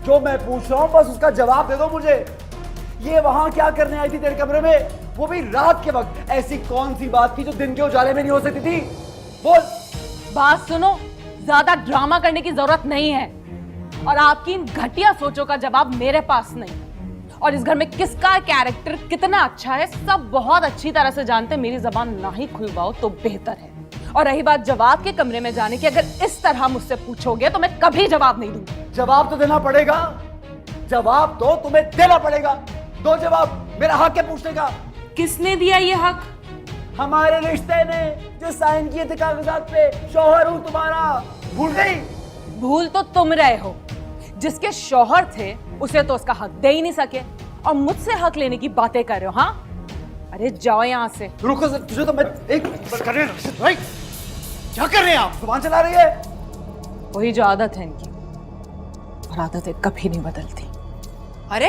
जो मैं पूछ रहा हूं बस उसका जवाब दे दो मुझे। ये वहां क्या करने आई थी तेरे कमरे में, वो भी रात के वक्त? ऐसी कौन सी बात थी जो दिन के उजाले में नहीं हो सकती थी? बोल। बात सुनो, ज्यादा ड्रामा करने की जरूरत नहीं है और आपकी इन घटिया सोचों का जवाब मेरे पास नहीं। और इस घर में किसका कैरेक्टर कितना अच्छा है सब बहुत अच्छी तरह से जानते। मेरी जबान ना ही खुलवाओ तो बेहतर है। और रही बात जवाब के कमरे में जाने की, अगर इस तरह मुझसे पूछोगे तो मैं कभी जवाब नहीं दूंगी। जवाब तो देना पड़ेगा, जवाब तो तुम्हें देना पड़ेगा। दो जवाब, मेरा हक है पूछने का। किसने दिया ये हक? हमारे रिश्ते ने जो साइन किए थे कागजात पे, शौहर हूं तुम्हारा, भूल गई? भूल तो तुम रहे हो। जिसके शौहर थे उसे तो उसका हक दे ही नहीं सके और मुझसे हक लेने की बातें कर रहे हो। हाँ, अरे जाओ यहां से। रुको सर, तुझे तो मैं एक कर रहे हैं भाई। क्या कर रहे हैं आप? जुबान चला रही है। वही जो आदत है इनकी, और आदतें कभी नहीं बदलती। अरे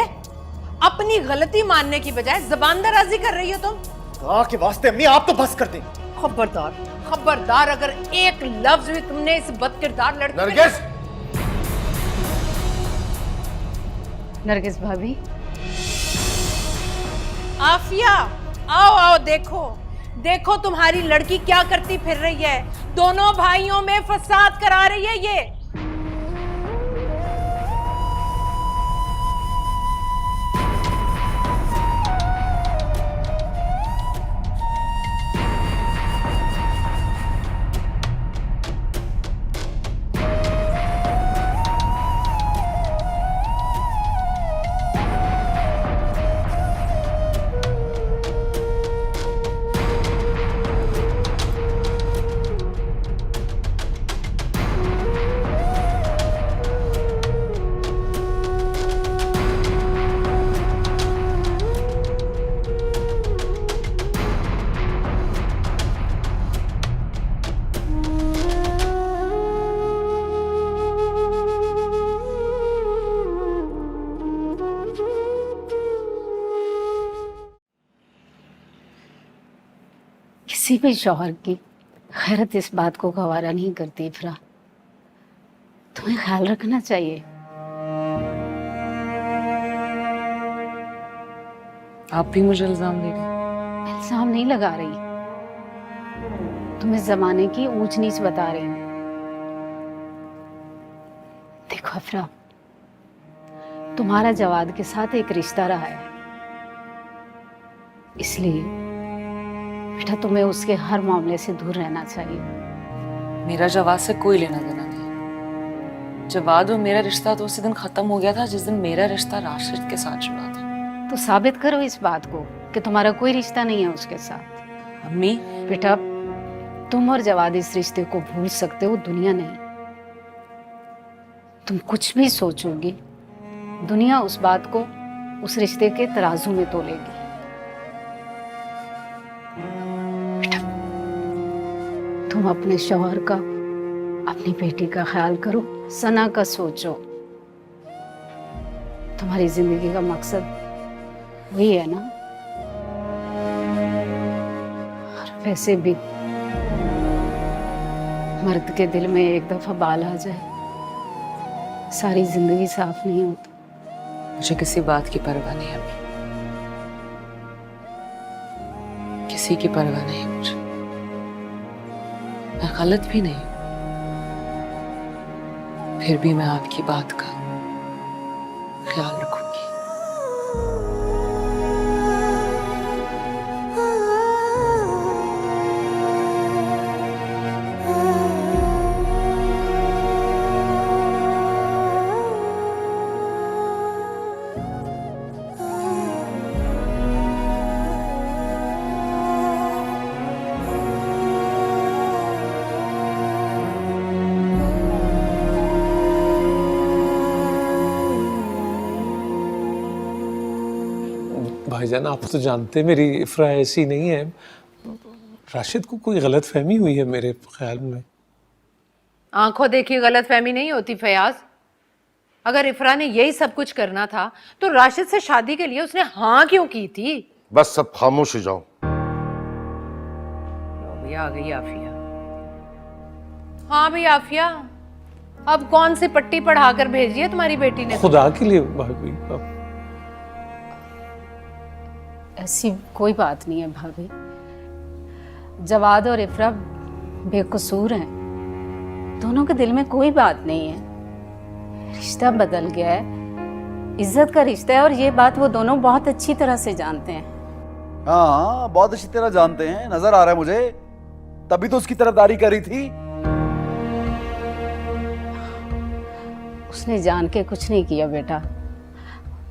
अपनी गलती मानने की बजाय जबान दराजी कर रही हो तुम। खुदा के वास्ते अम्मी आप तो बस कर दें। खबरदार खबरदार, अगर एक लफ्ज भी तुमने इस बदकिरदार लड़की नरगिस। नरगिस भाभी। आफिया, आओ आओ, देखो देखो तुम्हारी लड़की क्या करती फिर रही है। दोनों भाइयों में फसाद करा रही है ये। किसी भी शौहर की खैरत इस बात को गवारा नहीं करती इफ्रा। तुम्हें ख्याल रखना चाहिए। आप भी मुझे इल्जाम दे रही? इल्जाम नहीं लगा रही, तुम्हें जमाने की ऊंच नीच बता रही हूँ। देखो इफ्रा, तुम्हारा जवाद के साथ एक रिश्ता रहा है, इसलिए बेटा तुम्हें उसके हर मामले से दूर रहना चाहिए। मेरा जवाद से कोई लेना देना नहीं। जवाद और मेरा रिश्ता तो उसी दिन खत्म हो गया था जिस दिन मेरा रिश्ता राशिद के साथ जुड़ा था। तो साबित करो इस बात को कि तुम्हारा कोई रिश्ता नहीं है उसके साथ। अम्मी, बेटा तुम और जवाद इस रिश्ते को भूल सकते हो, दुनिया नहीं। तुम कुछ भी सोचोगी, दुनिया उस बात को उस रिश्ते के तराजू में तोलेगी। तुम अपने शौहर का, अपनी बेटी का ख्याल करो, सना का सोचो। तुम्हारी जिंदगी का मकसद वही है ना। और वैसे भी मर्द के दिल में एक दफा बाल आ जाए, सारी जिंदगी साफ नहीं होती। मुझे किसी बात की परवाह नहीं अम्मी, किसी की परवाह नहीं मुझे। मैं गलत भी नहीं, फिर भी मैं आपकी बात का ख्याल रखूंगी। भाईजान आप तो जानते मेरी इफ्रा ऐसी नहीं है। राशिद को कोई गलत फहमी हुई है मेरे ख्याल में। आंखों देखी गलत फहमी नहीं होती फयाज। अगर इफ्रा ने यही सब कुछ करना था तो राशिद से शादी के लिए उसने हाँ क्यों की थी? बस सब खामोश हो जाओ। भी आ गई आफिया। हाँ भाई आफिया, अब कौन सी पट्टी पढ़ाकर भेजी है तुम्हारी बेटी ने? खुदा के लिए भाभी, ऐसी कोई बात नहीं है भाभी। जवाद और इफ्रा बेकसूर हैं, दोनों के दिल में कोई बात नहीं है। रिश्ता बदल गया है, इज्जत का रिश्ता है, और ये बात वो दोनों बहुत अच्छी तरह से जानते हैं। हाँ, बहुत अच्छी तरह जानते हैं, नजर आ रहा है मुझे, तभी तो उसकी तरफदारी करी थी। उसने जान के कुछ नहीं किया बेटा,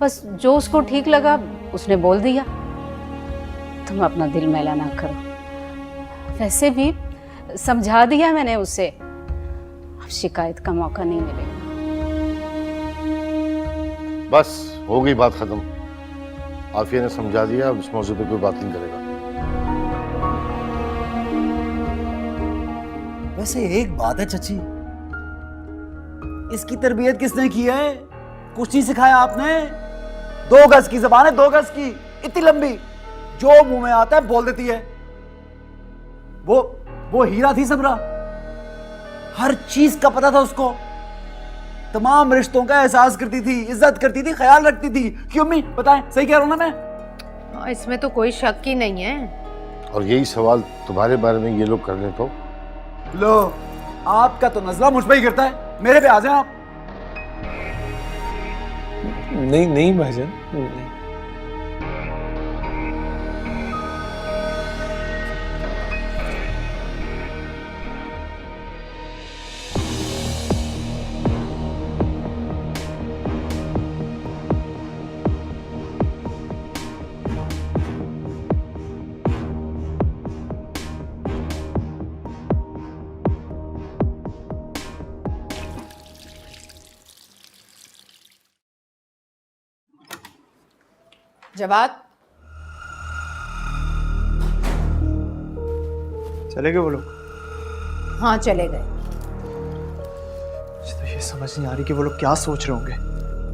बस जो उसको ठीक लगा उसने बोल दिया। तुम अपना दिल मैला ना करो। वैसे भी समझा दिया मैंने उसे, अब शिकायत का मौका नहीं मिलेगा। बस हो गई बात खत्म। आफिया ने समझा दिया, अब इस मौजूद पे कोई बात नहीं करेगा। वैसे एक बात है चची, इसकी तरबियत किसने की है? कुछ नहीं सिखाया आपने। 2 गज की जबान है, 2 गज की, इतनी लंबी, जो मुंह में आता है बोल देती है। वो हीरा थी सबरा, हर चीज का पता था उसको, तमाम रिश्तों का एहसास करती थी, इज्जत करती थी, ख्याल रखती थी। क्यों अम्मी, बताएं, सही कह रहा हूं ना मैं? इसमें तो कोई शक ही नहीं है। और यही सवाल तुम्हारे बारे में ये लोग कर लें तो? लो, आपका तो नजला मुझ पे ही गिरता है, मेरे पे आ जाएं आप। नहीं नहीं भाईजान, नहीं। जवाद, चले गए वो लोग? हाँ चले गए। मुझे तो ये समझ नहीं आ रही कि वो लोग क्या सोच रहे होंगे।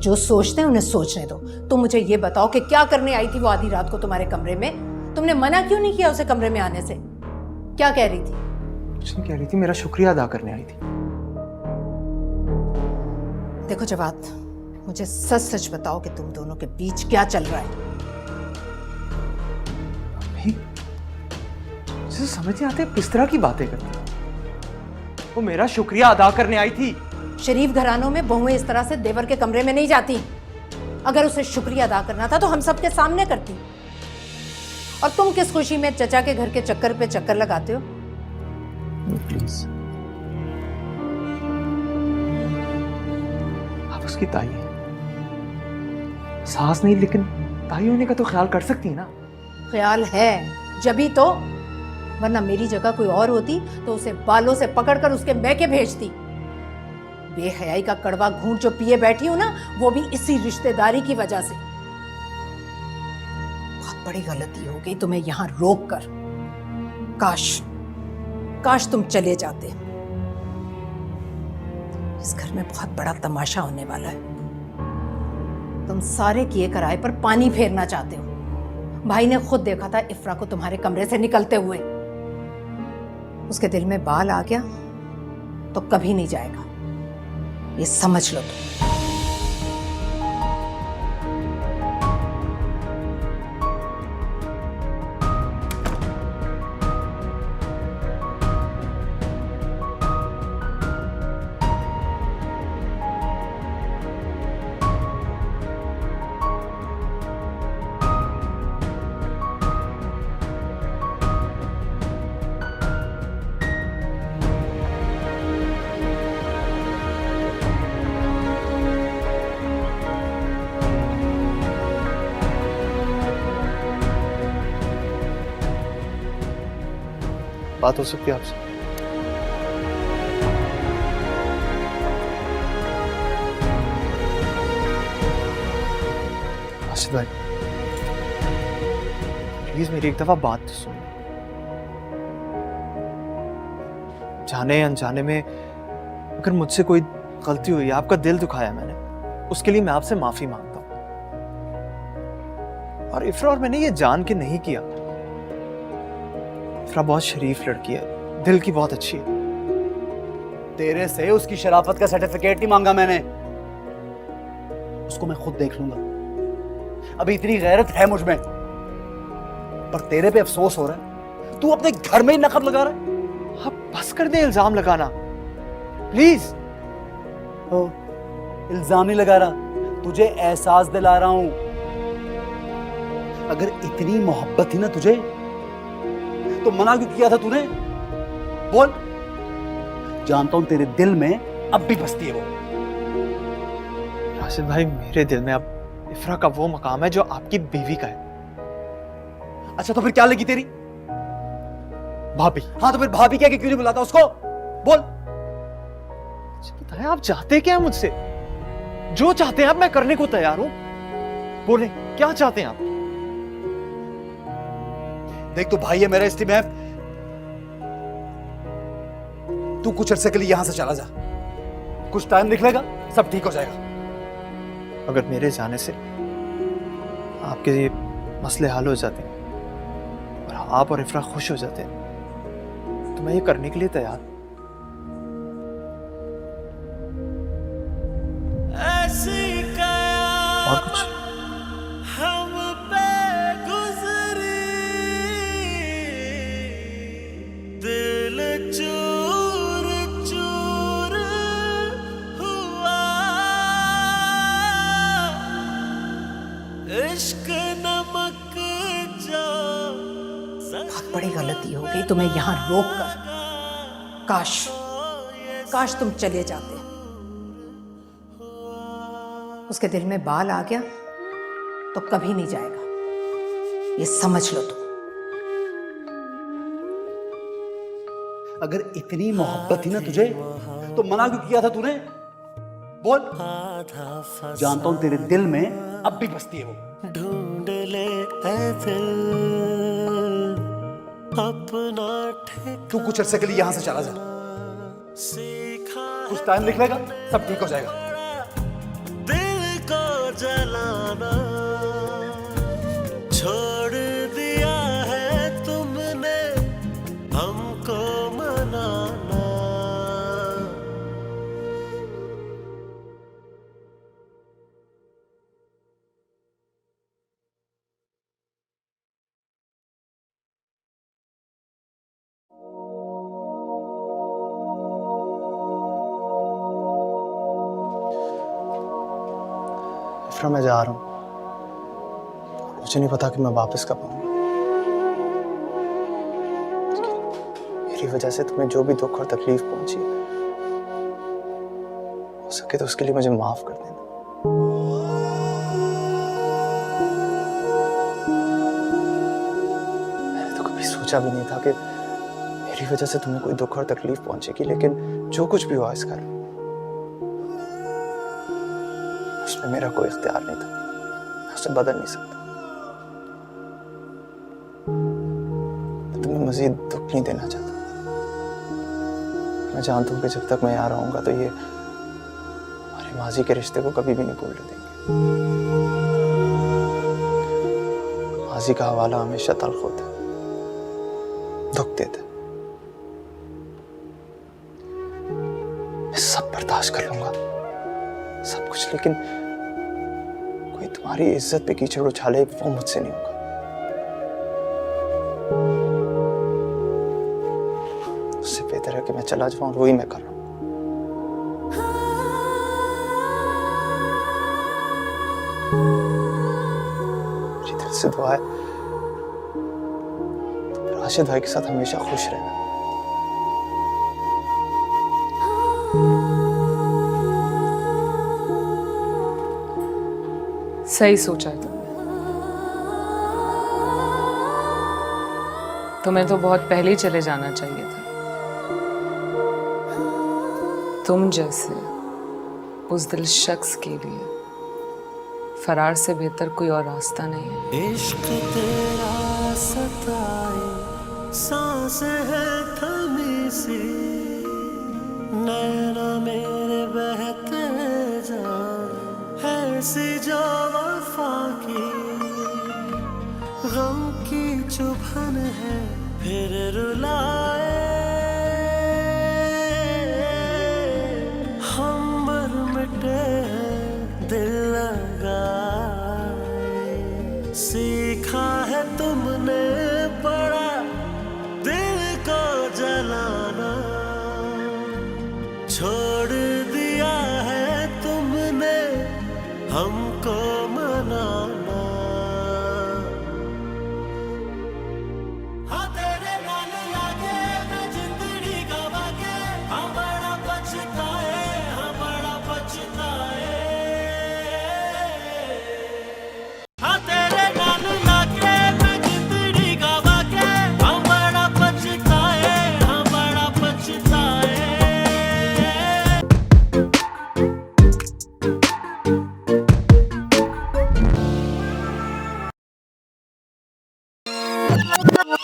जो सोचते हैं उन्हें सोचने दो। तुम मुझे ये बताओ कि क्या करने आई थी वो आधी रात को तुम्हारे कमरे में? तुमने मना क्यों नहीं किया उसे कमरे में आने से? क्या कह रही थी? कुछ नहीं कह रही थी, मेरा शुक्रिया अदा करने आई थी। देखो जवाद, मुझे सच सच बताओ कि तुम दोनों के बीच क्या चल रहा है? मुझे समझ नहीं आते किस तरह की बातें करती। वो मेरा शुक्रिया अदा करने आई थी। शरीफ घरानों में बहुएं इस तरह से देवर के कमरे में नहीं जाती। अगर उसे शुक्रिया अदा करना था तो हम सबके सामने करती। और तुम किस खुशी में चचा के घर के चक्कर पे चक्कर लगाते हो? प्लीज, आप उसकी ताई हैं, सास नहीं, लेकिन ताई होने का तो ख्याल कर सकती है ना। ख्याल है जभी तो, वरना मेरी जगह कोई और होती तो उसे बालों से पकड़कर उसके मैके भेजती। बेहयाई का कड़वा घूंट जो पिए बैठी हूं ना, वो भी इसी रिश्तेदारी की वजह से। बहुत बड़ी गलती हो गई तुम्हें यहां रोक कर। काश तुम चले जाते। इस घर में बहुत बड़ा तमाशा होने वाला है। तुम सारे किए कराए पर पानी फेरना चाहते हो। भाई ने खुद देखा था इफ्रा को तुम्हारे कमरे से निकलते हुए। उसके दिल में बाल आ गया तो कभी नहीं जाएगा, ये समझ लो तुम। बात हो सकती है आपसे? आसिफ भाई, प्लीज मेरी एक दफा बात तो सुनो। जाने अनजाने में अगर मुझसे कोई गलती हुई, आपका दिल दुखाया मैंने, उसके लिए मैं आपसे माफी मांगता हूं। और इफ्रा और मैंने ये जान के नहीं किया। इफ्रा बहुत शरीफ लड़की है, दिल की बहुत अच्छी है। तेरे से उसकी शराफत का सर्टिफिकेट नहीं मांगा मैंने, उसको मैं खुद देख लूंगा। अभी इतनी गैरत है मुझ में, पर तेरे पे अफसोस हो रहा है, तू अपने घर में ही नकब लगा रहा है। आप बस कर दे इल्जाम लगाना प्लीज। ओ, इल्जाम नहीं लगा रहा, तुझे एहसास दिला रहा हूं। अगर इतनी मोहब्बत थी ना तुझे, तो मना क्यों किया था तूने? बोल। जानता हूं तेरे दिल में अब भी बसती है वो। राशिद भाई, मेरे दिल में अब इफ्रा का वो मकाम है जो आपकी बीवी का है। अच्छा तो फिर क्या लगी तेरी? भाभी। हाँ तो फिर भाभी क्या, कि क्यों नहीं बुलाता उसको? बोल। बताएं आप चाहते क्या है मुझसे? जो चाहते हैं आप, मैं करने को तैयार हूं। बोले क्या चाहते हैं आप? देख, तू भाई है मेरा, इसलिए मैं, तू कुछ अरसे के लिए यहां से चला जा, कुछ टाइम निकलेगा, सब ठीक हो जाएगा। अगर मेरे जाने से आपके ये मसले हल हो जाते हैं और आप और इफ्रा खुश हो जाते हैं, तो मैं ये करने के लिए तैयार हूं। और कुछ? बहुत बड़ी गलती हो गई तुम्हें यहां रोक कर। काश तुम चले जाते। उसके दिल में बाल आ गया तो कभी नहीं जाएगा, ये समझ लो तुम। अगर इतनी मोहब्बत थी ना तुझे, तो मना क्यों किया था तूने? बोल। जानता हूं तेरे दिल में अब भी बसती है वो। ढूंढ ले ऐ दिल अपना ठिकाना, तू कुछ अरसे के लिए यहां से चला जा, कुछ टाइम निकलेगा, सब ठीक हो जाएगा। दिल को जलाना छोड़ दिया है तुमने, हमको मनाना। इफ्रा, मैं जा रहा हूं। मुझे नहीं पता कि मैं वापस कब आऊंगा। मेरी वजह से तुम्हें जो भी दुख और तकलीफ पहुंची, हो सके तो उसके लिए मुझे माफ कर देना। मैंने तो कभी सोचा भी नहीं था कि मेरी वजह से तुम्हें कोई दुख और तकलीफ पहुंचेगी, लेकिन जो कुछ भी हुआ इसका, उसमें मेरा कोई इख्तियार नहीं था, मैं उसे बदल नहीं सकता। मैं तुम्हें मजीद दुख नहीं देना चाहता। मैं जानता हूं कि जब तक मैं यहाँ रहूंगा तो ये हमारे माजी के रिश्ते को कभी भी नहीं भूलने देंगे। माजी का हवाला हमेशा तल्ख होता है, दुख देता है। मैं सब बर्दाश्त कर लूंगा, सब कुछ, लेकिन कोई तुम्हारी इज्जत पे कीचड़ उछाले, वो मुझसे नहीं होगा। उससे बेहतर है कि मैं चला जाऊं, और वही मैं कर रहा हूं। मेरी दिल से दुआ है राशिद भाई के साथ हमेशा खुश रहना। सही सोचा है तुम्हें तो बहुत पहले ही चले जाना चाहिए था। तुम जैसे उस दिल शख्स के लिए फरार से बेहतर कोई और रास्ता नहीं है। इश्क तेरा सताए, सांस है थमी सी, नैना मेरे बहते जान, ऐसी जो वफा की गम की चुभन है, फिर रुलाए लगाए। सीखा है तुमने बड़ा दिल को जलाना, छोड़ दिया है तुमने हमको